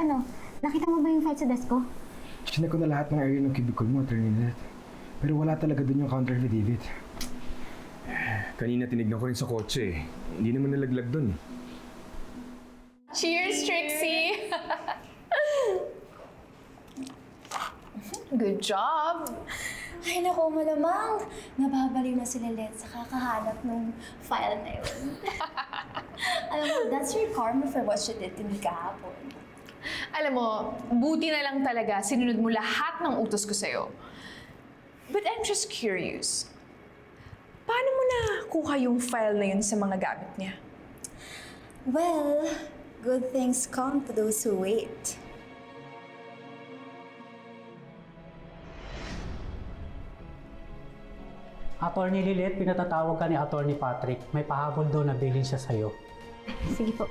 Ano, nakita mo ba yung file sa desk ko? Chinek ko na lahat ng area ng cubicle mo, Attorney Lynette. Pero wala talaga dun yung counter affidavit. Kanina tinignan ko rin sa kotse eh. Hindi naman nalaglag dun. Cheers, Trixie! Good job! Ay nako, malamang nababaliw na si Lilette sa kakahanap ng file na yun. Alam mo, that's your karma for what she did to me kahapon. Alam mo, buti na lang talaga sinunod mo lahat ng utos ko sa'yo. But I'm just curious. Paano mo nakuha yung file na yun sa mga gamit niya? Well, good things come to those who wait. Attorney Lilette, pinatatawag ka ni Attorney Patrick. May pahabol daw na bilhin siya sa'yo. Sige po.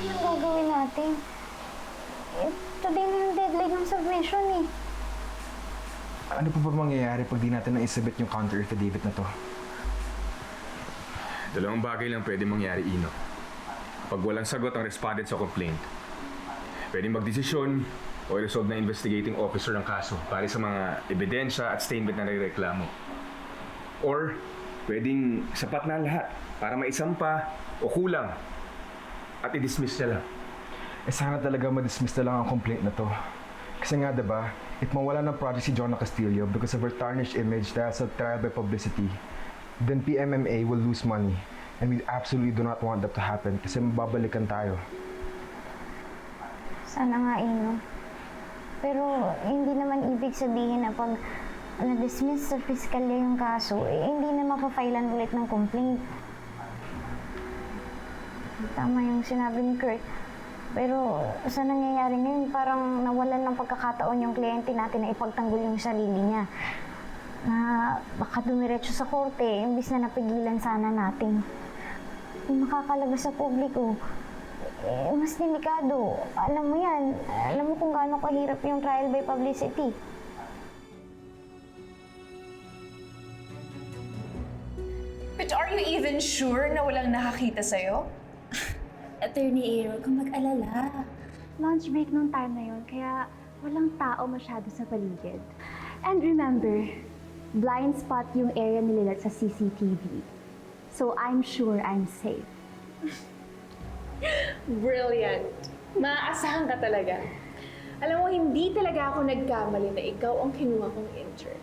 Anong gagawin natin? Today na yung deadline ng submission eh. Ano pa ba mangyayari pag di natin naisabit yung counter affidavit na to? Dalawang bagay lang pwede mangyari, Ino. Pag walang sagot ang respondent sa complaint, pwede magdesisyon o i-resolve na investigating officer ng kaso para sa mga ebidensya at statement na nagreklamo. Or, pwedeng sapat na lahat para maisampa o kulang at i-dismiss niya lang. Eh sana talaga ma-dismiss na lang ang complaint na to. Kasi nga diba, if mawala ng project si Jonah Castillo because of her tarnished image dahil sa trial by publicity, then PMMA will lose money. And we absolutely do not want that to happen kasi mababalikan tayo. Sana nga, Ino. Pero hindi naman ibig sabihin na pag na-dismiss sa piskalya yung kaso, hindi na mapapailan ulit ng complaint. Tama yung sinabi ni Kurt. Pero sa nangyayari ngayon, parang nawalan ng pagkakataon yung kliyente natin na ipagtanggol yung sarili niya. Na baka dumiretso sa korte, imbis na napigilan sana natin. Kung makakalabas sa publiko, mas delikado. Alam mo yan. Alam mo kung gaano kahirap yung trial by publicity. But are you even sure na walang nakakita sa'yo? Attorney Aaron, kung mag-alala. Lunch break nung time na yun, kaya walang tao masyado sa paligid. And remember, blind spot yung area ni Lilette sa CCTV. So I'm sure I'm safe. Brilliant! Maaasahan ka talaga. Alam mo, hindi talaga ako nagkamali na ikaw ang kinuha kong intern.